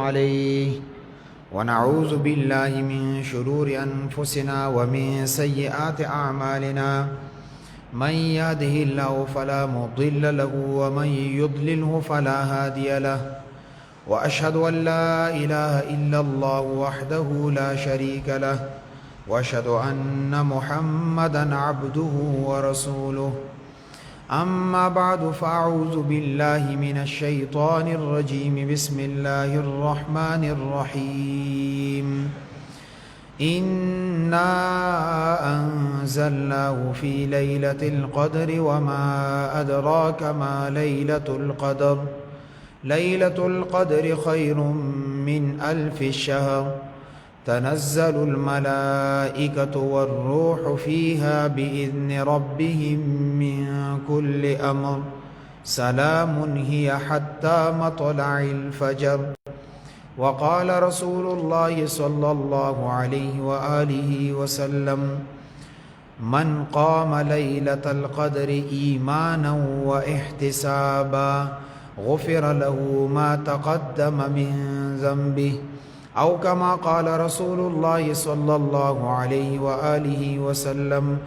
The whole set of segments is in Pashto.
عليه ونعوذ بالله من شرور أنفسنا ومن سيئات أعمالنا من يهده الله فلا مضل له ومن يضلله فلا هادي له وأشهد أن لا إله إلا الله وحده لا شريك له وأشهد أن محمدا عبده ورسوله أما بعد فأعوذ بالله من الشيطان الرجيم بسم الله الرحمن الرحيم إنا أنزلناه في ليلة القدر وما أدراك ما ليلة القدر ليلة القدر خير من 1000 شهر تنزل الملائكة والروح فيها بإذن ربهم من كل أمر سلام هي حتى مطلع الفجر وقال رسول الله صلى الله عليه وآله وسلم من قام ليلة القدر إيمانا واحتسابا غفر له ما تقدم من ذنبه أو كما قال رسول الله صلى الله عليه وآله وسلم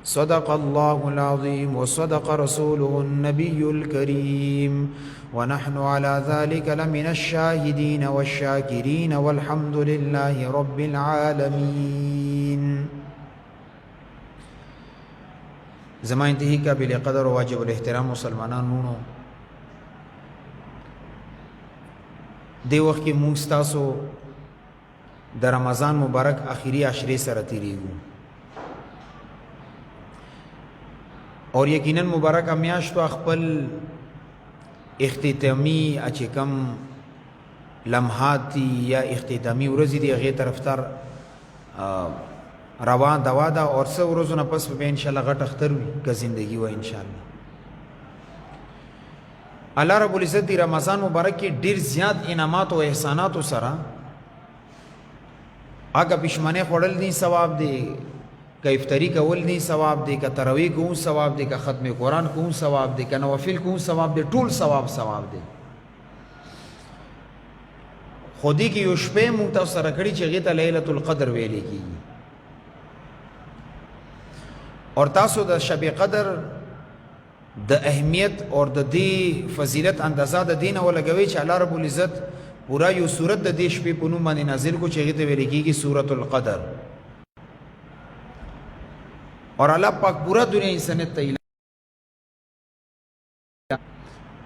صدق الله العظيم وصدق رسوله النبي الكريم ونحن على ذلك لمن الشاهدين والشاكرين والحمد لله رب العالمين. زمان انتهی قابل قدر واجب الاحترام مسلمانان نونو دی وقت کی مونږ تاسو د رمضان مبارک آخری عشرې سره تیریږو اور یقینا مبارک میاشت خپل اختتامی اچکم لمحات یا اختتامی ورځې دی هغه طرفدار روان دوا دا اور څو ورځې نه پس به ان شاء الله غټ اختر وي که زندگی و ان شاء الله الله رب العزت دی رمضان مبارک کې ډیر زیات انعامات او احسانات سره اګه پښمنه خړل دي ثواب دی که افطاری کول دي ثواب دی که تراویح کوم ثواب دی که ختم قرآن کوم ثواب دی که نوافل کوم ثواب دی ټول ثواب دی خودی کې یو شپه مونږ تاسو سره کړی چې هغه ته ليله القدر ویلې کیږي اور تاسو د شب قدر د اهمیت اور د دې فضیلت اندازه د دین ولګوي چې الله رب العزت پورا یو سورت د دې شپې په نوم باندې نازل کو چې هغه ته ویل کېږي سورۃ القدر اور الله پاک پورا دنیا انسانیت ته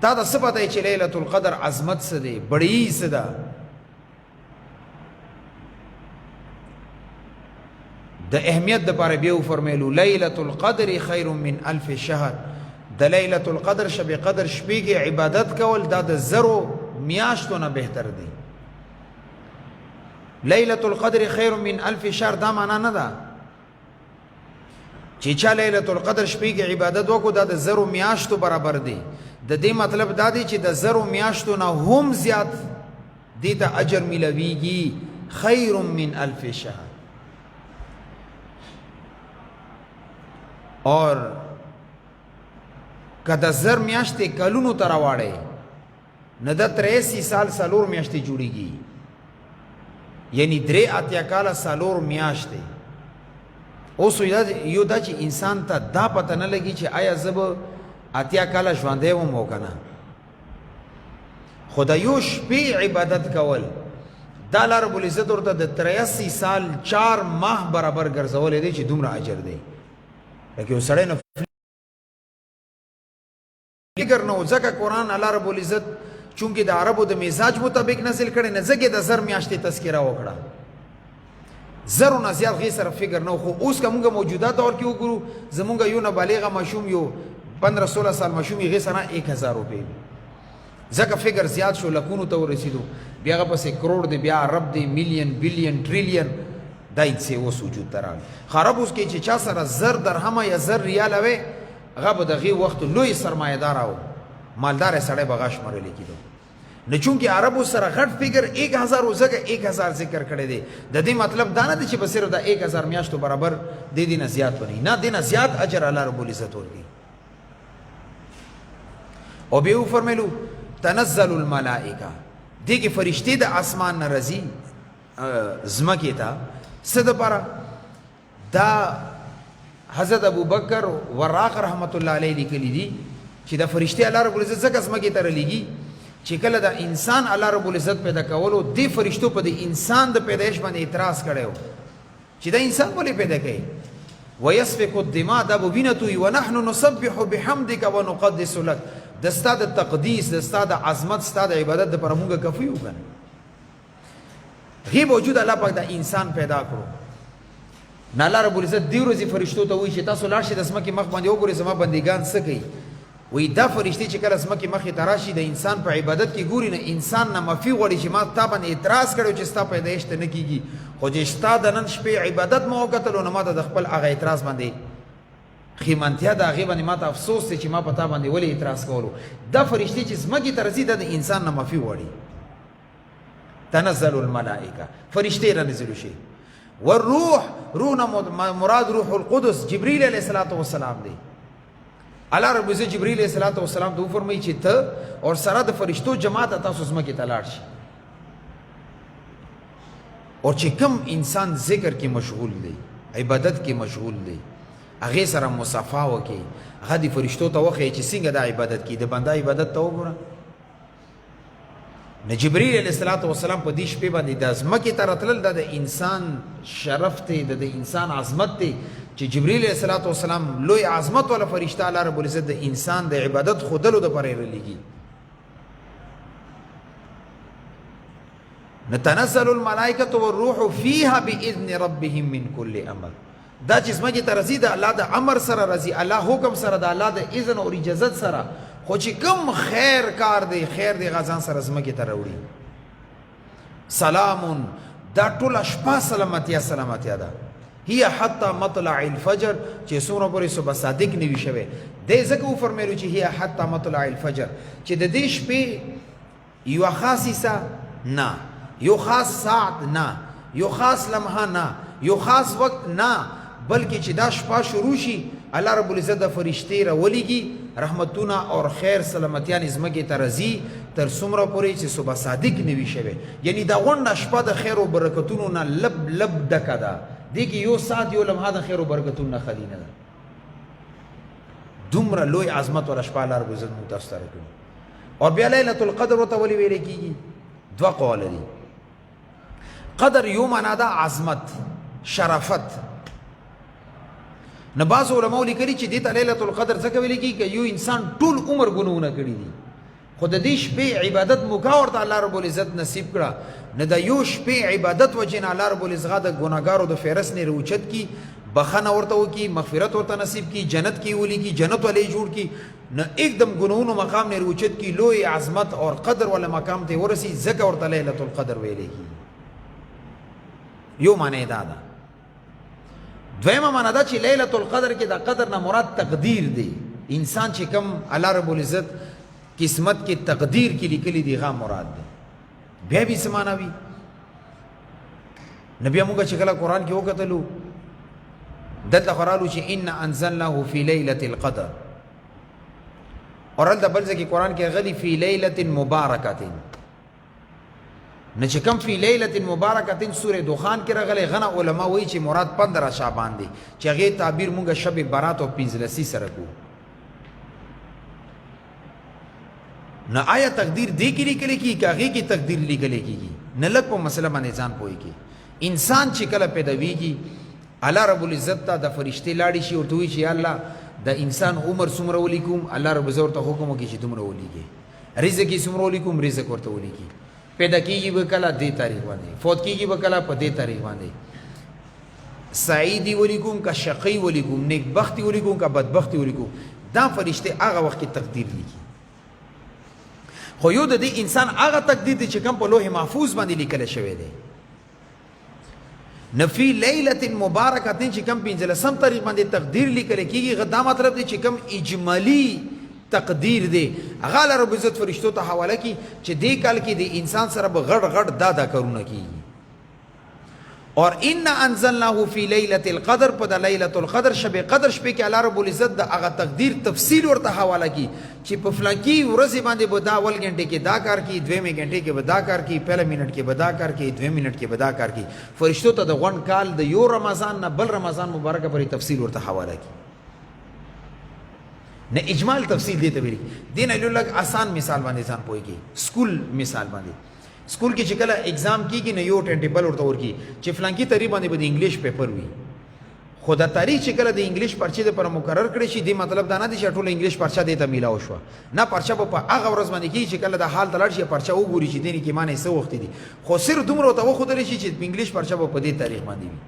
تا د څه پته چې ليله القدر عظمت څه دی بڑی څه ده د اهمیت د پاره به فرمایلو ليله القدر خير من 1000 شهر د ليله القدر شب قدر شپې کې عبادت کول دا د زرو میاشتو نه بهتر دی ليله القدر خير من 1000 شهر دا معنا نه ده چې چا ليله القدر شپې کې عبادت وکړو دا د زرو میاشتو برابر دی د دې مطلب دا دی چې د زرو میاشتو نه هم زیات دې ته اجر ملويږي خير من 1000 شهر اور کدا زر میاشتې کلونو تر واړې نه د 83 سال سالور میاشتې جوړیږي یعنی درې اتیا کال سالور میاشتې اوس یو دا چې انسان ته دا پته نه لګي چې آیا زب اتیا کال ژوندې و مو کنه خدایو شپې عبادت کول دا الله رب العزت ورته د 83 سال 4 ماه برابر ګرځولې دي چې دومره اجر دی لکه یو سړی نه فکر نو ځکه قرآن الله رب العزت چونکه د عربو د مزاج مطابق نازل کړي نه ځکه د زر میاشتې تذکره وکړه زرو نه زیات غي سره فکر نو خو اوس کومه موجوده دور کې وګورو زمونږ یو نه بالغه مشوم یو 15 16 سال مشوم غي سره 1000 روپے ځکه فکر زیات شو لکونو ته ورسېدو بیا پسې کروڑ دی بیا ارب دی میلیون بلیون ټریلیون دای څه اوس وجود ترال خراب اوس کې چې چا سره زر درهم یا زر ریال وي هغه به دغه وخت لوی سرمایه‌دار او مالدار سړی بغاش مرلې کېدو نه چونکه عربو سره غټ فکر 1000 وزګه 1000 ذکر کړی دی د دې مطلب دا نه دی چې بس صرف د 1000 میاشتو برابر د دې نه زیات ونی نه دینه زیات اجر الله رب العزت ورکړي او به فرمایلو تنزل الملائکه دې کې فرشتې د اسمان نه راځي ځمکې ته څه دپاره دا حضرت ابوبکر وراق رحمت الله علیه لیکلي دي چې دا فرشتې الله رب العزت ځکه ځمکې ته رالیږي چې کله دا انسان الله رب العزت پیدا کولو دې فرشتو په د انسان د پیدایش باندې اعتراض کړی و چې دا انسان ولې پیدا کوي ويسفك الدماء دا وینه توي ونحن نسبح بحمدك ونقدس لك د ستا د تقدیس د ستا د عظمت ستا د عبادت د پر موږ کفي وکنه غي موجود الله پاک دا انسان پیدا کړو نه الله رب العزت دی ورځي فرشتو ته وایي چې تاسو لاړ شئ د ځمکې مخ باندې وګورئ زما بندګان څه کوي وی دا فرشتي چې کله ځمکې مخې ته راشي د انسان په عبادت کې ګوري نه انسان نه معافي غواړي چې ما تا باندې اعتراض کړی چې ستا پیدایش ته نه کېږي خو چې ستا د نن شپې عبادت ما وکتلو نو ما ته د خپل هغه اعتراض باندې خیمانتیا د هغې باندې ما ته افسوس دی چې ما په تا باندې ولې اعتراض کولو دا فرشتي چې ځمکې ته راځي دا د انسان نه معافي غواړي تنزل الملائکه فرشتې رانزلو شي والروح روح نه مراد روح القدس جبريل علیه السلام دی الله رب عزت جبريل علیہ الصلوۃ والسلام ته فرمایي چې ته اور سره د فرشتو جماعت تاسو ځمکې ته لاړ شي اور چې کم انسان ذکر کې مشغول دی عبادت کې مشغول دی هغه سره مصافحه وکي هغه د فرشتو ته وخی چې څنګه د عبادت کې د بنده عبادت ته وګوره نه جبريل علیہ الصلوۃ والسلام په دې شپې باندې د ځمکې ته راتلل د انسان شرف دی د انسان عظمت دی چې جبريل علیہ الصلوۃ والسلام لوی عظمت ولا فرشتہ الله رب العزت د انسان د عبادت خودلو د پرې رلیږي نتنزل الملائکه والروح فيها باذن ربهم من كل امر دا چې ځمکې ته راځي د الله د امر سره راځي الله حکم سره د الله د اذن او اجازت سره خو چې کوم خیر کار دی خیر دی غزان سره ځمکې ته راوړي سلام دا ټوله شپه سلامتیا ده هي حتی مطلع الفجر چې څومره پورې صبح صادق نه وي شوی دی ځکه وفرمیلو چې هي حتی مطلع الفجر چې د دې شپې یوه خاص حصه نه یو خاص ساعت نه یو خاص لمحه نه یو خاص وقت نه بلکې چې دا شپه شروع شي الله رب العزت د فرشتې راولیږي رحمتونه اور خیر سلامتیان ځمکې ته راځي تر څومره پورې چې صبح صادق نه وي شوی یعنی دا غونډه شپه د خیر او برکتونو نه لب لب ډکه ده دې کې یو ساعت یو لمحه د خیر او برکتونو نه خالي نه ده دومره لوی عظمت ولا شپه الله رب العزت موږ تاسو ته راکړي او بیا لیلة القدر ورته ولې ویل کېږي دوه قوله دي قدر یو معنا ده عظمت شرافت نه بعض علماء لیکلي چې دې ته لیلة القدر ځکه ویل کېږي که یو انسان ټول عمر ګناهونه کړي دي خو د دې شپې عبادت موکا ورته الله رب العزت نصیب کړه نه د یو شپې عبادت وجې نه الله رب العزت د ګناهګارو د فهرست نه راوچت کي بخښنه ورته وکړي مغفرت ورته نصیب کړي جنت کې ولیکي جنت ولې جوړ کړي نه एकदम ګناهونو مقام نه راوچت کړي لوی عظمت اور قدر ولا مقام ته ورسي ځکه ورته لیلة القدر ویلې کېږي یو معنی دا ده دویمه معنی دا چې لیلة القدر کې د قدر نه مراد تقدیر دی انسان چې کم الله رب العزت قسمت کې تقدیر کې لیکلي دی غا مراد دی بیا به څه معنی وي نبی موږ چې کله قرآن کې وکتلو دلته قرالو چې ان انزلناه فی لیلة القدر اور دلته بل ځای کې قرآن کې غلی فی لیلة مبارکة نه چې کوم فی لیلة مبارکة سورې دخان کې راغلی غنه علما وایي چې مراد 15 شعبان دی چې هغې تعبیر مونږ شب برات او پنځلسي سره کوو نه آیا تقدیر دې کې لیکلی کېږي که هغې کې تقدیر لیکلی کېږي نه لږ په مسله باندې ځان پوهېږي انسان چې کله پیداویږي الله رب العزت ته د فرشتې لاړې شي ورته وایي چې یا الله د انسان عمر څومره ولیکم الله رب العزت ورته حکم وکړي چې دومره ولیکې رزق یې څومره ولیکم رزق ورته ولیکي پیدا کېږي به کله دې تاریخ باندې فوت کېږي به کله په دې تاریخ باندې سعیدي ولیکم که شقی ولیکم نیکبختي ولیکم که بدبختي ولیکم دا فرشتې هغه وخت کې تقدیر لیکي خو یو د دې انسان هغه تقدیر دی چې کوم په لوح محفوظ باندې لیکل شوی دی نفی لیلة مبارکة چې کوم 15 تاریخ باندې تقدیر لیکل کېږي دا مطلب دی چې کوم اجمالی تقدیر دی هغه الله رب عزت فرشتو ته حواله کی چې دې کال کې د انسان سره به غټ غټ دا کارونه کیږي اور ان انزلناه فی لیلۃ القدر، په د لیلۃ القدر شب قدر شپې کې الله رب العزت د هغه تقدیر تفصیل ورته حواله کی چې په فلانکی ورځ باندې به دا اول غنټه کې دا کار کی، دویمه غنټه کې به دا کار کی، پهله منټ کې به دا کار کی، دویم منټ کې به دا کار کی. فرشتو ته د غون کال د یو رمضان نه بل رمضان مبارک پورې تفصیل ورته حواله کی. نه اجمال تفصیل دی ته ویلي. دین لږ آسان مثال باندې ځان پوهیږي. سکول مثال باندې سکول کې چې کله اگزام کیږي نو یو ټایم ټیبل ورته ورکی چې فلانکی تقریبا باندې به انګلیش پیپر وي، خو دا تاریخ چې کله د انګلیش پرچې د پر مقرر کړي شي دی مطلب دا نه دی چې ټول انګلیش پرچه دی ته میلاو شو، نه پرچه په هغه ورځ باندې کیږي چې کله د حال تلل شي پرچه وګوري چې دیني کې معنی څه وخت دي، خو صرف دومره ته وخدل شي چې انګلیش پرچه په دې تاریخ باندې وي.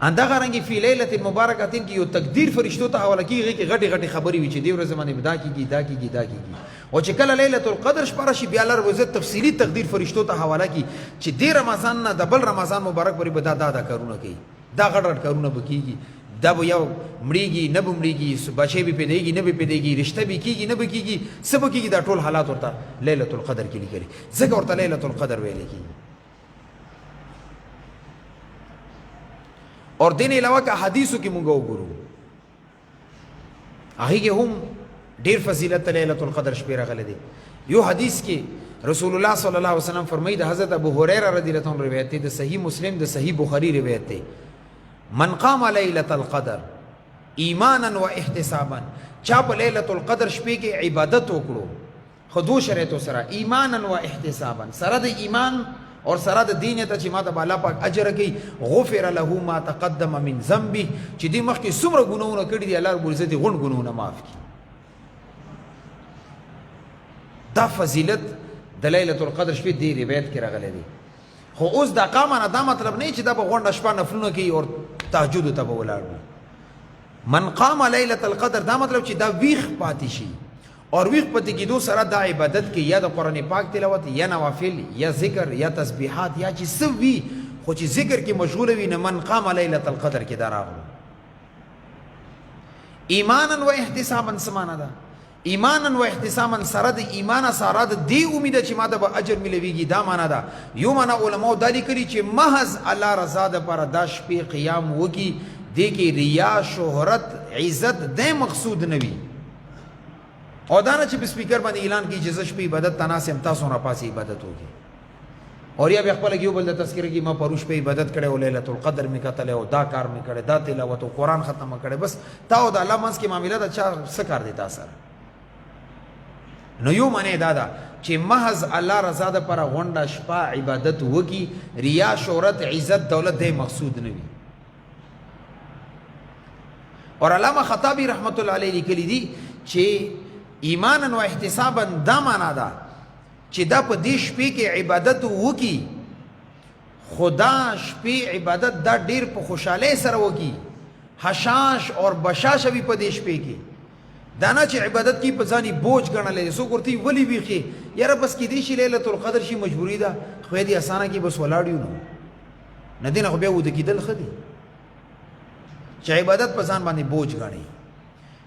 اندغه رنګ فی لیلۃ المبارکۃ کې یو تقدیر فرشتو ته حواله کیږي کې غټي غټي خبري وي چې دی ورځ باندې دا کیږي دا کیږي دا کیږي، او چې کله لیلۃ القدر شپه راشي بیا الله رب عزت تفصیلی تقدیر فرشتو ته حواله کی چې دی رمضان نه د بل رمضان مبارک پورې به دا کارونه کوي، دا غټ غټ کارونه به کیږي، دا به یو مړیږي نه به مړیږي، بچی به پیدایږي نه به پیدایږي، رشته به کیږي نه به کیږي، څه به کیږي، دا ټول حالات ورته لیلۃ القدر کې لیکلي، ځکه ورته لیلۃ القدر ویل کیږي. اور دین علاوه که حدیثو کې مونږ وګورو هغه کې هم ډیر فضیلت لیلۃ القدر شپه راغله دي. یو حدیث کې رسول الله صلی الله علیه وسلم فرمایي د حضرت ابو هريره رضی الله عنه روایت دی، د صحیح مسلم د صحیح بخاری روایت دی، من قام لیلۃ القدر ایمانا و احتسابا، چا په لیلۃ القدر شپه کې عبادت وکړو خو دو شرایطو سره، ایمانا و احتسابا، سره د ایمان اور سره د دین ته چې ماته به الله پاک اجر کوي، غفر له ما تقدم من ذنبه، چې دې مخکې څومره ګناهونه کړي دي الله رب العزت یې غون ګناهونه معاف کړي. دا فضیلت د لیلۃ القدر شپې دې روایت کې راغلی دی. خو اوس دا قامه نه دا مطلب نه چې دا به غونډه شپه نفلونه کوي او تهجد ته به ولاړ وي. من قام لیلۃ القدر دا مطلب چې دا ویښ پاتې شي، اور ویښ پاتې کېدو سره دا عبادت کې یا د قرآن پاک تلاوت یا نوافل یا ذکر یا تسبیحات یا چې څه وي، خو چې ذکر کې مشغوله وي نه من قام لیلۃ القدر کې دا راغلو. ایمانا و احتسابا څه معنا ده؟ ایمانا و احتسابا سره د ایمان سره د دې امید چې ماته به اجر ملويږي، دا معنا ده. یو معنا علماء دا لیکلي چې محض الله رضا دپاره دا شپې قیام وکړي، دې کې ریا، شهرت، عزت دې مقصود نه وي، او دا نه چې په سپیکر باندې اعلان کړي چې زه شپې عبادت ته ناست یم، تاسو راپاسې عبادت وکړئ، اور یا بیا خپله یو بل د تذکره کې ما پرون شپې عبادت کړی او لیلۃ القدر مې کتلی او دا کار مې کړی، دا تلاوت او قرآن ختمه کړی، بس تا او د الله منځ کې معامله ده، چا څه کار دی تا سره؟ نو یو معنی دا ده چې محض الله رضا دپاره غونډه شپه عبادت وکړي، ریا، شهرت، عزت، دولت دی مقصود نه وي. اور علامه خطابی رحمت الله علیه لیکلی دي چې ایمانا و احتسابا دا معنا ده چې دا په دې شپې کې عبادت وکړي، خدا شپې عبادت دا ډیر په خوشحالۍ سره وکړي، حشاش اور بشاش وي په دې شپې کې، دا نه چې عبادت کې په ځاني بوج ګڼلی څوک ورته ولې ویښې یاره بس کېدی شي لیلۃ القدر شي مجبوري ده، خو دې اسانه کې بس ولاړ یو نه دې نه خو بیا وده کېدل ښه دي چې عبادت په ځان باندې بوج ګڼي،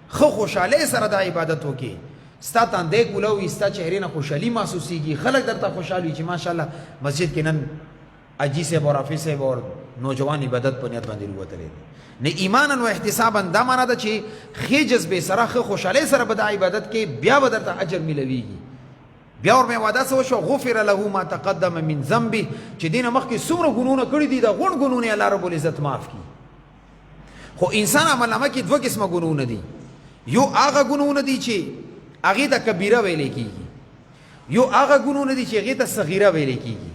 خو خوشحالۍ سره دا عبادت وکړي، ستا تاندې کولاوي، ستا چهرې نه خوشحالي محسوسېږي، خلک درته خوشحال وي چې ماشاءالله مسجد کې نن اجي صاحب اور حافظ صاحب اور نوجوان عبادت په نیت باندې وتلی دي. نه ایمانا و احتسابا دا معنا ده چې ښې جذبې سره ښه خوشحالۍ سره به دا عبادت کې بیا به درته اجر میلویږي. بیا ورمې واده څه وشوه؟ غفر له ما تقدم من ذنبه، چې دې نه مخکې څومره ګناهونه کړي دي دا غوڼ ګناهونه الله رب العزت معاف کړي. خو انسان عملنامه کې دوه قسمه ګناهونه دي، یو هغه ګناهونه دي چې هغې ته کبیره ویلی کېږي، یو هغه ګناهونه دي چې هغې ته صغیره ویلی کېږي.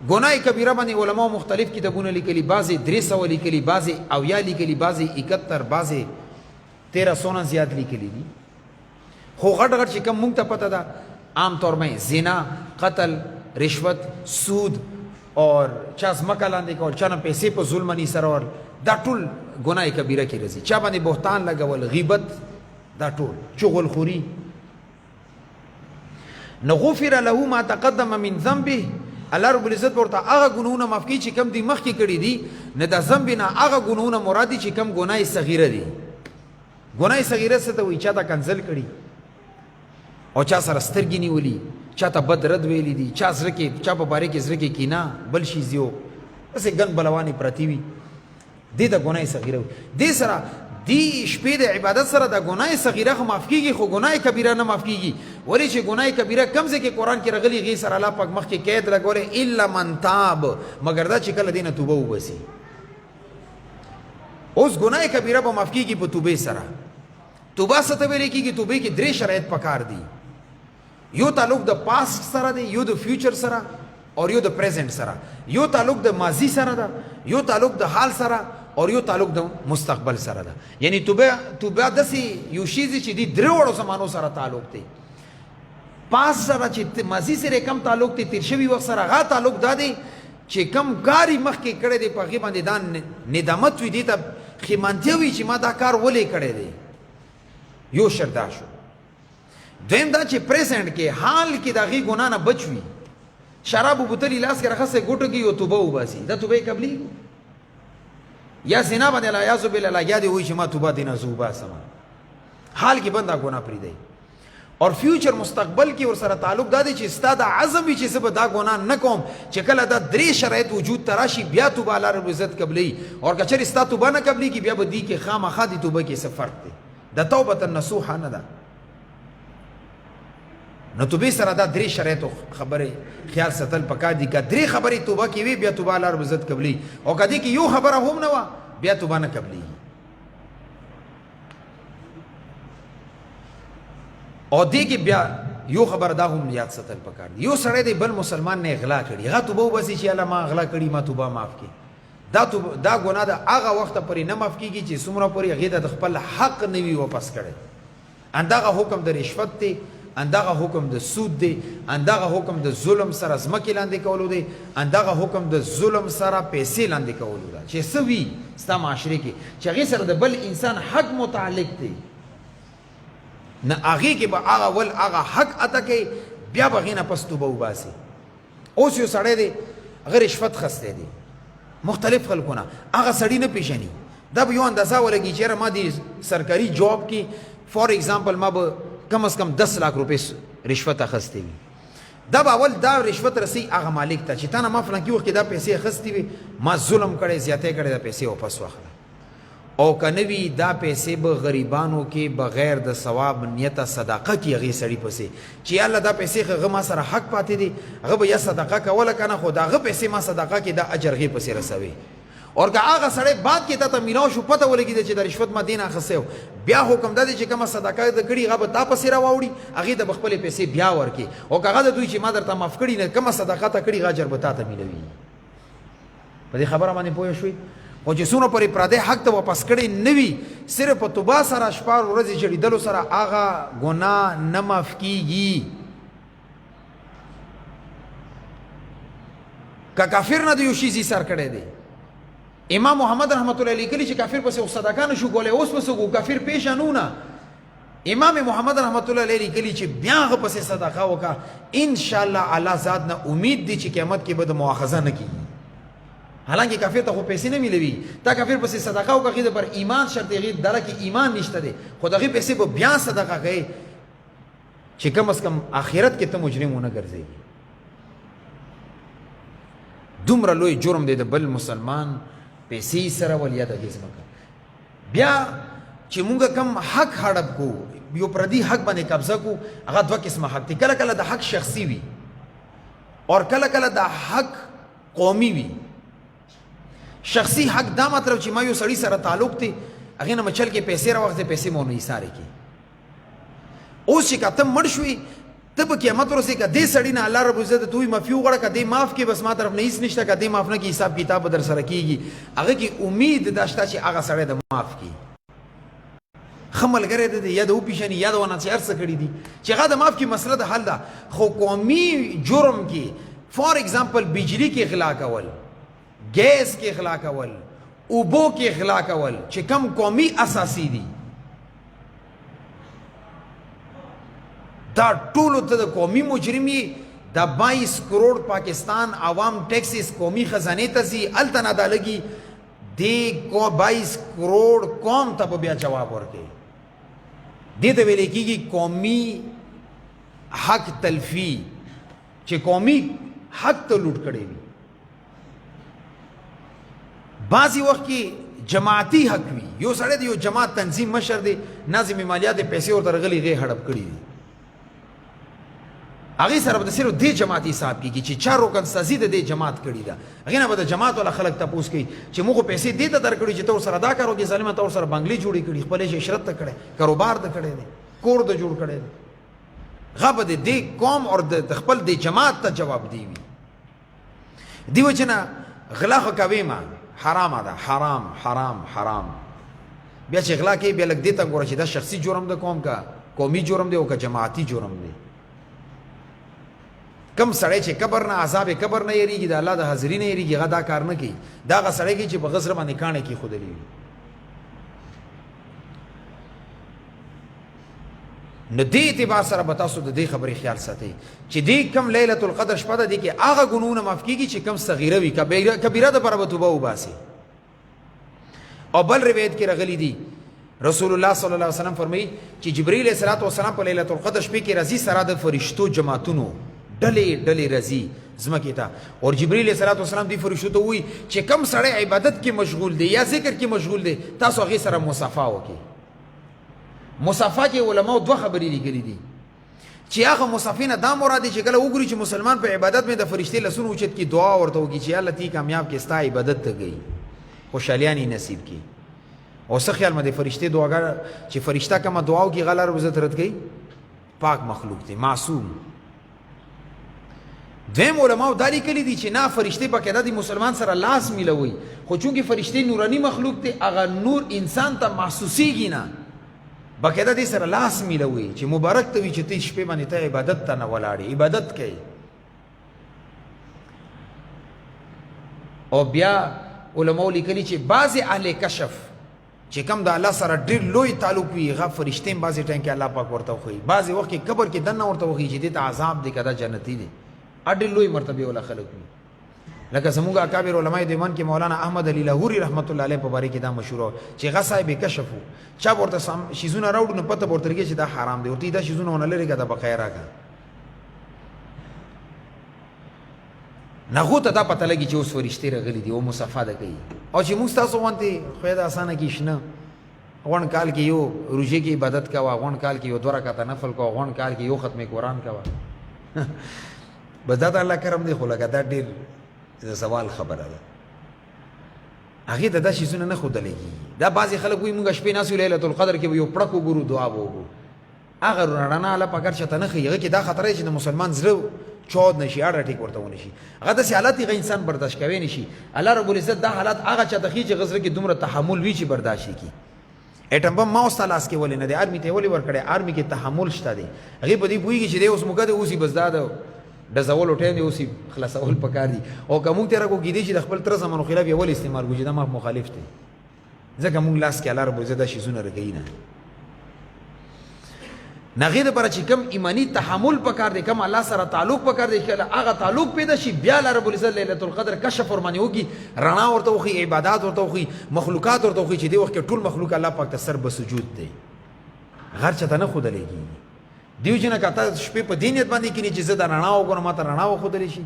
ګناه کبیره باندې علماء مختلف کتابونه لیکلي، بعضې 300 لیکلي، بعضې 70 لیکلي، بعضې 71، بعضې 1300 زیات لیکلي دي. خو غټ غټ چې کوم مونږ ته پته ده عام طور میں زنا، قتل، رشوت، سود اور چا ځمکه لاندې کول، چا نه پیسې په ظلم نیسرول، دا ټول ګناه کبیره کې راځي. چا باندې بهتان لګول، غیبت، دا ټول چغلخوري. نو غفر له ما تقدم من ذنبه، الله رب العزت ورته هغه ګناهونه معاف کړي چې کم دي مخکې کړي دي، نه د ذنب نه هغه ګناهونه مراد دي چې کم ګناه صغیره دي. ګناه صغیره څه ته وایي؟ چا ته کنځل کړي او چا سره سترګې نیولي، چا ته بد رد ویلی دي، چا زړه کې چا په باره کې زړه کې کینه، بل شي زیو بس ګن بلوانی پرتی وي دې د ګناه صغیره وي دې سره دی شپې د عبادت سره د ګناه صغیره خو معاف کیږي خو ګناه کبیره نه معاف کیږي ولې چې ګناه کبیره کم ځای کې قرآن کې راغلي غي سره الله پاک مخکې قید لګولې الا من تاب مگر دا چې کله دینه توبه وباسي اوس ګناه کبیره به معاف کیږي په توبې سره توبه څه ته ویل کیږي توبې کې درې شرایط پکار دي یو تعلق د پاست سره دی یو د فیوچر سره اور یو د پریزنٹ سره یو تعلق د ماضی سره ده یو تعلق د حال سره اور یو تعلق د مستقبل سره ده یعنی توبه داسې یو شی چې دی درې وړو زمانو سره تعلق دی پاست سره چې ماضی سره کم تعلق دی تیر شوي وخت سره هغه تعلق دا دی چې کم کاری مخکې کړی دی په هغې باندې دا ندامت وي دې ته خیمانتیا وي چې ما دا کار ولې کړی دی یو شرط دا شو دویم دا چې پریزنټ کې حال کې د هغې ګناه نه بچ وي شراب و بوتلي لاس کې راخستی ګوټو کې یو توبه وباسي دا توبه یې قبلېږي یا زنا باندې العیاذ بالله لګیا دی وایي چې ما توبه دې نه زه وباسم حال کې بنده ګناه پرېږدی اور فیوچر مستقبل کې ورسره تعلق دا دی چې ستا دا عزم وي چې زه به دا ګناه نه کوم چې کله دا درې شرایط وجود ته راشي بیا توبه الله رب العزت قبلوي اور که چېرې ستا توبه نه قبلېږي بیا به دې کې خامخا د توبه کې څه فرق دی د توبة نصوحه نه ده نو توبې سره دا درې شرایطو خبرې خیال ساتل پکار دي که درې خبرې توبه کې وي بیا توبه الله رب العزت قبلوي او که دې کې یو خبره هم نه وه بیا توبه نه قبلېږي او دې کې بیا یو خبر دا هم یاد ساتل پکار دي یو سړی دی بل مسلمان نه اغلا کړي هغه توبه وباسي چې الله ما اغلا کړي ما توبه معاف کړي دا ګناه د هغه وخته پورې نه معاف کېږي چې څومره پورې هغې د خپل حق نه وي واپس کړی همدغه حکم د رشوت دی همدغه حکم د سود دی همدغه حکم د ظلم سره ځمکې لاندې کولو دی همدغه حکم د ظلم سره پیسې لاندې کولو ده چې څه وي ستا معاشرې کې چې هغې سره د بل انسان حق متعلق دی نه هغې کې به هغه ول هغه حق ادا کوي بیا به هغې نه پس توبه وباسي اوس یو سړی دی هغه رشوت خستی دی مختلف خلکونه هغه سړي نه پیژني دا به یو اندازه ولګي چې یاره ما دې سرکاري جاب کې فار ایگزامپل ما به کم از کم 10 लाख रुपए رشوت اخستی وي دا به اول دا رشوت رسی هغه مالک ته چې تا نه ما فلانکي وخت کې دا پیسې اخستې وي ما ظلم کړی زیاتی کړی دا پیسې واپس واخله او که نه وي دا پیسې به غریبانو کې بغیر د ثواب نیته صدقه کې هغې سړي پسې چې یالله دا پیسې هغه ما سره حق پاتې دي هغه به یا صدقه کوله که نه خو د هغه پیسې ما صدقه کې دا اجر هغې پسې رسوي اور که هغه سړی بعد کې تا ته میلاو شو پته ولګېده چې د رشوت ما دې نه اخیستی و بیا حکم دا دی چې کومه صدقه ده کړي هغه به تا پسې راواوړي هغې ته به خپلې پیسې بیا ورکړي او که هغه د دوی چې ما درته معاف کړي نه کومه صدقه ته کړي هغه اجر به تا ته میلوي په دې خبره باندې پوه شوئ خو چې څومره پورې پردی حق ته واپس کړی نه وي صرف په توبه سره شپه ورځې جړېدلو سره هغه ګناه نه معاف کېږي که کافر نه د یو شي سر کړی دی امام محمد رحمت الله علیه لیکلي چې کافر پسې صدقه نشو کولی اوس پسې وګو کافر پیژنونه امام محمد رحمت الله علیه لیکلي چې بیا هغه پسې صدقه وکړه انشاءالله الله ذات نه امید دی چې قیامت کې به د مؤاخذه نه کېږي حالانکه کافر ته خو پیسې نه میلوي تا کافر پسې صدقه وکړه هغې د پر ایمان شرط هغې دله کې ایمان نشته دی خو د هغې پیسې به بیا صدقه کوې چې کم از کم آخرت کې ته مجرم ونه ګرځېږي دومره لوی جرم دی د بل مسلمان پیسې سره ول یا د هغې ځمکه بیا چې مونږ کم حق هړپ کو یو پردي حق باندې قبضه کو هغه دوه قسمه حق دی کله کله د حق شخصي وي اور کله کله د حق قومي وي شخصي حق دا مطلب چې ما یو سړي سره تعلق دی هغې نه مچل کې پیسې راواخېستې پیسې مو نه ایسارې کې اوس چې که ته مړ شوې ته به قیامت ورسې که دې سړي نه الله رب العزت ته وایي معافي وغواړه که دې معاف کړې بس ما طرف نه هېڅ نشته که دې معاف نه کړي حساب کتاب به در سره کېږي هغه کې امید دا شته چې هغه سړی د معاف کړي ښه ملګری دی یا د وپېژني یا د ونه چې هر څه کړي دي چې هغه د معاف کړي مسله د حل ده خو قومي جرم کې فار ایگزامپل بجلي کې غلا کول گیس کې غلا کول اوبو کې غلا کول چې کم قومي اساسي دي دا ټولو ته د قومي مجرمي د 22 کروڑ پاکستان عوام ټیکسز قومي خزانې ته ځي هلته نه دا لګي دې 22 کروڑ قوم ته به بیا جواب ورکوي دې ته ویلی کېږي قومي حق تلفي چې قومي حق ته لوټ کړی وي بعضی وخت کې جماعتي حق وي یو سړی د یو جماعت تنظیم مشر دی ناظم مالیات پیسې ورته رغلي غي هړپ کړي دي هغه سره به صرف دې جماعت حساب کیږي چې 4 رکن سازي د دې جماعت کړي دا هغه نه به د جماعت ولا خلک تاسو کوي چې موږ پیسې دې ته درکړي چې تاسو سره دا کارو کې ظالم تاسو سره بنگلي جوړي کړي خپل شي شرط ته کړي کاروبار ته کړي کور ته جوړ کړي غب دې قوم او د خپل دې جماعت ته جواب دی وي دیو چې نه غلا خو کوي ما حرام ده حرام حرام حرام بیا چې غلا کوي بیا لګ دې ته ګوره چې دا شخصي جرم ده قوم کا قومي جرم دی او کا جماعتي جرم دی کم سړی چې قبر نه عذاب قبر نه یریږي د الله د حاضرۍ نه یریږي هغه دا کار نه کوي دا هغه سړی کوي چې په غسر باندې کاڼې کېښودلي وي نو دې اعتبار سره به تاسو د دې خبرې خیال ساتئ چې دې کم لیلة القدر شپه ده دې کې هغه ګناهونه معاف کېږي چې کم صغیره وي کبیره دپاره به توبه وباسي او بل روایت کې راغلی دي رسول الله صلی الله علیه وسلم فرمایي چې جبرئیل علیه السلام په لیلة القدر شپې کې راځي سره د فرشتو جماعتونو ډلې ډلې راځي ځمکې ته او جبرئیل علیه السلام دې فرشتو ته وایي چې کم سړی عبادت کې مشغول دی یا ذکر کې مشغول دی تاسو هغې سره مصافحه وکړئ مصافحه کې علماو دوه خبرې لیکلي دي چې هغه مصافحې نه دا مراد دی چې کله وګوري چې مسلمان په عبادت میں د فرشتې لاسونه اوچت کړي دعا ورته وکړي چې الله تی کامیاب کړي ستا عبادت ته گئی خوشحالیان نصیب کړي او څه خیال مې د فرشتې دعاګر چې فرشته کومه دعا وکړي هغه الله رب عزت رد کوي پاک مخلوق دی معصوم دویم علماو دا لیکلي دي چې نه فرشتې باقاعده د مسلمان سره لاس میلوي خو چونکې فرشتې نوراني مخلوق دی هغه نور انسان ته محسوسیږي نه باقاعده دې سره لاس میلوي چې مبارک ته وي چې ته شپې باندې ته عبادت ته نه ولاړې عبادت کوي او بیا علماو لیکلي چې بعضې اهل کشف چې کم د الله سره ډېر لوی تعلق وي هغه فرشتې هم بعضې ټایم کې الله پاک ورته وښیي بعضې وخت کې قبر کې دننه ورته وښیي چې دې ته عذاب دی که دا جنتي دی ډېر لوی مرتبې والا خلک وي لکه زموږ اکابر علماء دیوان کې مولانا احمد علی لاهوري رحمت الله علیه په باره کې دا مشهور چې هغه صاحب کشف و چا ورته شیزونه راوړو نو پته ورته لګي چې دا حرام دی ورته دا شیزونه ونه لري که دا بخیر راکړه نغو ته دا پته لګي چې اوس فرشتې راغلي دي او مصافحه ده کوي او چې موږ تاسو غوندې خدای دا اسانه کې شنه غون کال کې یو روژې کې عبادت کوه غون کال کې یو 2 رکعته نفل کوه غون کال کې یو ختم قرآن کوه بس دا د الله کرم دی خو لکه دا ډېر سوال خبره ده هغې ته دا شیزونه نه ښودلېږي دا بعضې خلک وایي موږ شپې ناست یو لیلة القدر کې به یو پړک وګورو دعا به وکړو هغه رڼا الله پاک هر چاته نه ښیي هغه کې دا خطره دی چې د مسلمان زړه چود نه شي اړه ټیک ورته ونه شي هغه داسې حالت هغه انسان برداشت کوی نه شي الله رب العزت دا حالات هغه چاته ښیي چې هغه زړه کې دومره تحمل وي چې برداشت یې کړي اټم بم ما اوس تا لاس کې ولې نه دی آرمي ته ولې ورکړی آرمي کې تحمل شته دی هغې په دې پوهېږي چې دی اوس موږ دی اوس یې بس دا د ډزولو ټایم دی اوس یې خلاصول پکار دي او که موږ تېره کوو کېدای شي د خپل تره زمانو خلاف یې ولې استعمال کړو چې دا ما مخالف دی ځکه موږ لاس کې الله رب العزت دا شیزونه رګوي نه هغې دپاره چې کوم ایماني تحمل پکار دی کوم الله سره تعلق پکار دی چې هغه تعلق پیدا شي بیا الله رب العزت لیلة القدر کشف ورباندې وکړي رڼا ورته وښیي عبادات ورته وښیي مخلوقات ورته وښیي چې دې وخت کې ټول مخلوق الله پاک ته سر به سجود دی هر چاته نه ښودلېږي دیو چې نه که ته شپې په دې نیت باندې کینې چې زه دا رڼا وګورم ما ته رڼا وښودلی شي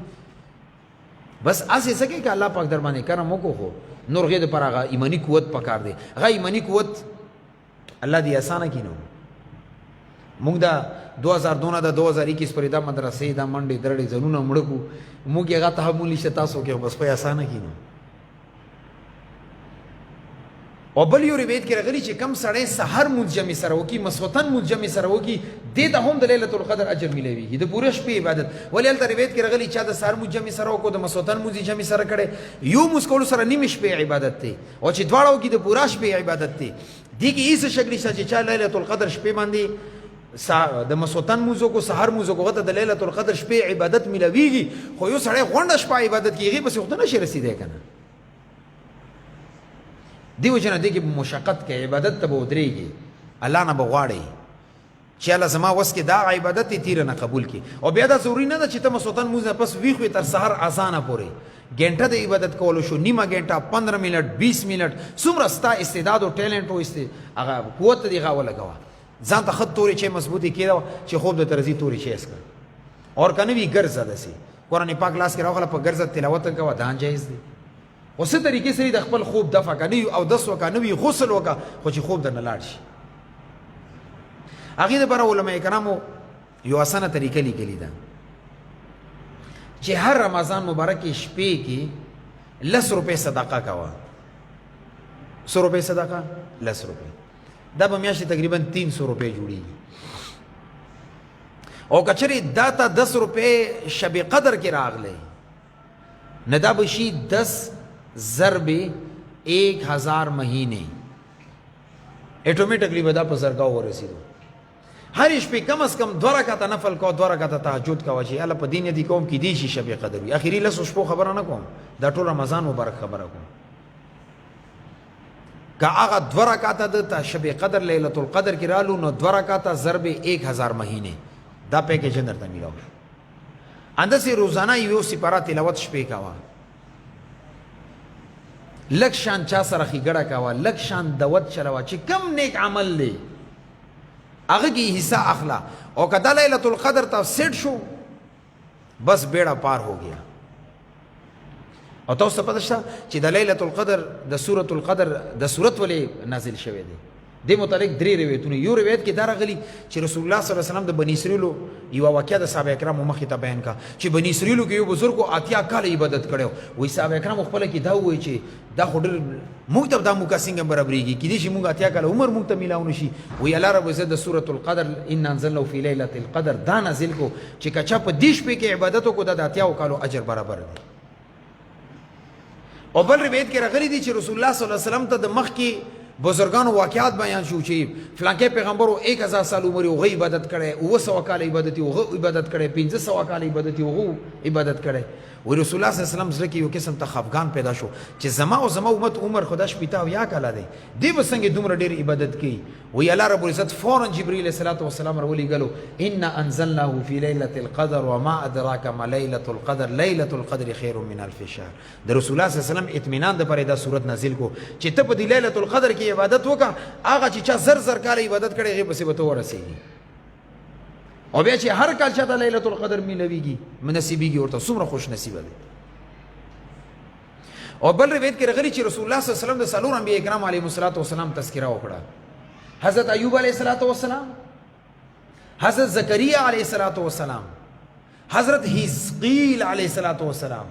بس هسې څه کوي که الله پاک در باندې کرم وکړو خو نور هغې دپاره هغه ایماني قوت پکار دی هغه ایماني قوت الله دې اسانه کړي نو موږ دا 2002 دا 2021 پورې دا مدرسې دا منډې درړې ځانونه مړه کړو موږ یې هغه تحمل نشته تاسو کې بس خو یې اسانه کړي نو او بل یو روایت کې راغلي چې کم سړی سحر مونځ جمع سره وکړي ماسخوتن مونځ جمع سره وکړي دې ته هم د لیلة القدر اجر میلویږي د پوره شپې عبادت ولې هلته روایت کې راغلي چا د سحر مونځ جمع سره وکړو د ماسخوتن مونځ جمع سره کړی یو مونځ کولو سره نیمې شپې عبادت دی او چې دواړه وکړي د پوره شپې عبادت دی دې کې هېڅ شک نشته چې چا لیلة القدر شپې باندې د ماسخوتن مونځ وکړو سحر مونځ وکړو هغه ته د لیلة القدر شپې عبادت میلویږي خو یو سړی غونډه شپه عبادت کوي هغې پسې خو ته نشي رسېدی که نه دیو جنا دی کې مشقت کې عبادت ته به ودرېږي الله نه به غواړي چې الله زما وس کې دا عبادت یې تیره نه قبول کړي او بیا دا ضروري نه ده چې ته ماسخوتن مونځ نه پس ویښ وي تر سهار اذانه پورې ګنټه د عبادت کولو شو نیمه ګنټه 15 منټ 20 منټ څومره ستا استعداد او ټیلنټ او هغه قوت دې هغه ولګوه ځان ته ښه تورې چای مضبوطې کېده چې خوب د ترځي تورې چای اسکه اور که نه وي ګرځه داسې قرآن پاک لاس کې راوغله په ګرځه تلاوت کوه دا جایز دی خو څه طریقې سره د خپل خوب دفع کا، نه اودس وکړه، نه وي غسل وکړه، خو چې خوب درنه لاړ شي. هغې دپاره علما کرامو یو اسانه طریقه لیکلې ده چې هر رمضان مبارک کې شپې کې 10 روپۍ صدقه کوه. 100 روپۍ صدقه، 10 روپۍ، دا به میاشتې تقریبا 300 روپۍ جوړېږي. او که چېرې دا ته 10 روپۍ شب قدر کې راغلی نه، دا به شي 10 ضرب 1000 مهینې، اټومیټکلی به دا په زرګاو ورسېدو. هر شپې کم از کم 2 رکعته نفل کو، 2 رکعته تهجد کوه چې الله په دین دې کوم کې دی شي شب قدر وي. اخري 10 شپو خبره نه کوم، دا ټول رمضان مبارک خبره کوم. که هغه 2 رکعته د شب قدر لیلة القدر کې رالو نو 2 رکعته ضرب 1000 مهینې، دا پیکیج درته میلاو شو. انداسې روزانه یو سپاره تلاوت شپې کوه، لږ شان چا سره ښېګړه کوه، لږ شان دوت چلوه، چې کم نیک عمل دی هغه کې حصہ اخلا. او که دا لیلة القدر ته سیټ شو بس بیڑا پار ہو گیا. او تاسو ته پته شته چې د لیلة القدر د سورة القدر د سورت ولې نازل شوی دی؟ دې متعلق 3 روایتونه. یو روایت کې دا راغلي چې رسول الله صلی الله علیه وسلم د بني اسرائیلو یوه واقعه د صحابه کرامو مخې ته بیان کا چې بني اسرائیلو کې یو بزرګو 80 کاله عبادت کړی. وایي صحابه کرامو خپله کې دا ووایي چې دا خو ډېر موږ ته دا موقع څنګه برابرېږي، کیدای شي موږ 80 کاله عمر موږ ته میلاو نه شي. وایي الله رب عزت د سورة القدر انا انزلناه فی لیلة القدر دا نازل کو چې که چا په دې شپې کې عبادت وکړو دا د 80 کالو اجر برابر دی. او بل روایت کې راغلی دی چې رسول الله صلی الله علیه وسلم ته د مخکې بزرگانو واقعات بیان شو چې فلانکه پیغمبرو 1000 سال عمر او غي عبادت کړي، 900 کال عبادت او غو عبادت کړي، 1500 کال عبادت او غو عبادت کړي. و رسول الله صلی الله علیه وسلم زړه کې یو قسم ته خفګان پیدا شو چې زما او زما امت عمر خدا شپیتا او یا کاله دی، دی وسنګ دومره ډیر عبادت کوي. وی الله رب العزت فورا جبرئیل علیه الصلاه والسلام ورولي غلو ان انزلناه فی لیلة القدر وما ادراک ما لیلة القدر لیلة القدر خیر من الف شهر. د رسول الله صلی الله علیه وسلم اطمینان د پرې دا صورت نازل کو چې ته په لیلة القدر کې عبادت وکړه، هغه چې چا زر کال عبادت کړي هغه پسې به ته ورسېږي. او بیا چې هر کال چاته لیلة القدر میلویږي منصیبیږي ورته څومره خوش نصیبه دی. او بل روایت کې راغلی چې رسول الله صلی الله علیه وسلم د څلور انبیاء کرام علیهم السلام تذکره وکړه. حضرت ایوب علیه السلام، حضرت زکریا علیه السلام، حضرت حزقیل علیه السلام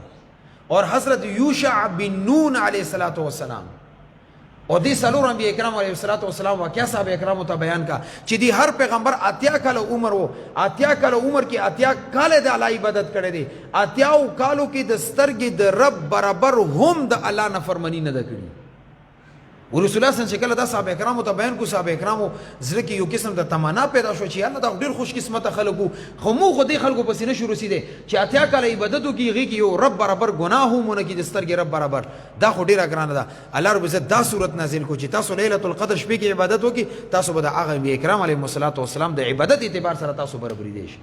اور حضرت یوشع بن نون علیه السلام. او دې څلور انبیاء کرام علیهم السلام واقعا صحابه کرامو ته بیان کا چې دی هر پیغمبر 80 کال عمر وو، 80 کال عمر کې 80 کال د الله عبادت کړي دي، 80 کالو کې د سترګې د رب برابر هم د الله نافرمانی نه ده کړي. ورسول الله صلی الله علیه وسلم دا صحابه کرامو ته بیان کو، صحابه کرامو زړه کې یو قسم د تمنا پیدا شو چې الله دا ډیر خوش قسمت خلکو، خو موږ خو دې خلکو پسې نه شروع سیده چې 80 کال عبادت وکړي کې یو رب برابر ګناه هم نه کې د سترګې رب برابر، دا خو ډیره ګرانه ده. الله رب عزت دا صورت نازل کو چې تاسو لیلة القدر شپې کې عبادت وکړي، تاسو به د هغه انبیاء کرام علیهم السلام د عبادت اعتبار سره تاسو برابرې دي شي.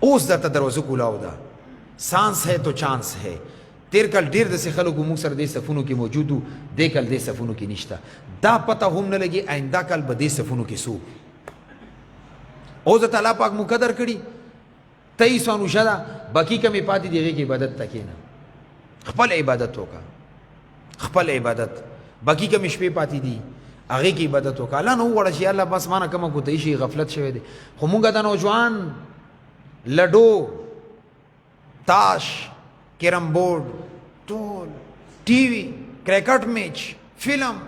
اوس درته دروازه کولاو ده، سانس ہے تو چانس ہے. تیر کال ډیر د خلکو موږ سره د صفونو کې موجودو، د کال د صفونو کې نشته، دا پته هم نه لګي آینده کال به د صفونو کې سو. او د تعالی پاک مقدر کړي 23 انوشه ده باقی کمی پاتې دیږي کې عبادت تکینه، خپل عبادت وکړه، خپل عبادت باقی کمی شپې پاتې دي هغه کې عبادت وکړه. الله نو وړه چې الله بس مانه کوم کو ته شي غفلت شوی دی. خو موږ د نوجوان لډو تاش کیرم بورڈ ټول ٹی وی کرکٹ میچ فلم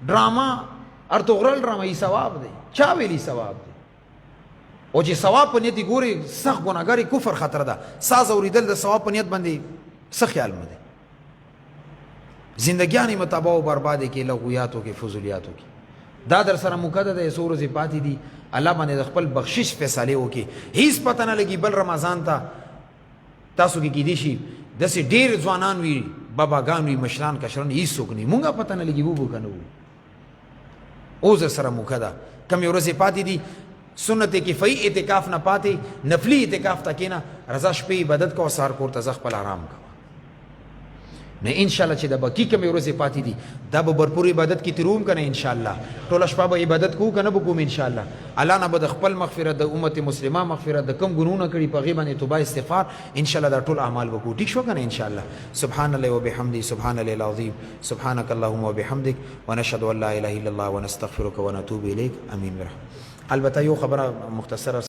ډراما ارتغرل ډراما یې ثواب دی، چا ویلی ثواب دی؟ او چې ثواب په نیت ګوري سخت ګناګاری کفر خطر ده. ساز اوریدل د ثواب په نیت باندې څه خیال مده زندگیانی متابع او بربادي کې لغویاتو کې فضولیاتو کې دا در سره مقدر ده. سورې پاتې دي الله باندې خپل بخشش فیصله وکي، هیڅ پته نه لګي. بل رمضان ته تاسو کې کېدی شي داسې ډېر ځوانان وي، باباګان وي، مشران کشران، هیڅوک نه مونږه پته نه لګي وو کنه وو. اوس سره موقع ده کم ورځې پاتې دي، سنت کفایي اعتکاف نه پاتې نفلی اعتکاف تا کېنه، رضا شپې عبادت کو، سهار کور ته ځه خپل آرام کوه. نه ان شاء الله چې د باقی کوم ورځې پاتې دي دا به भरपूर عبادت کې تروم کنه ان شاء الله ټول شپه به عبادت کو کنه به کوم ان شاء الله الله نه به د خپل مغفرت د امت مسلمه مغفرت د کم ګناونه کړي په غیبه توبه استغفار ان شاء الله دا ټول اعمال وکړو ټیک شو کنه ان شاء الله سبحان الله وبحمده سبحان الله العظیم سبحانك اللهم وبحمدك ونشهد ان لا اله الا الله ونستغفرك ونتوب اليك امين. البته یو خبره مختصره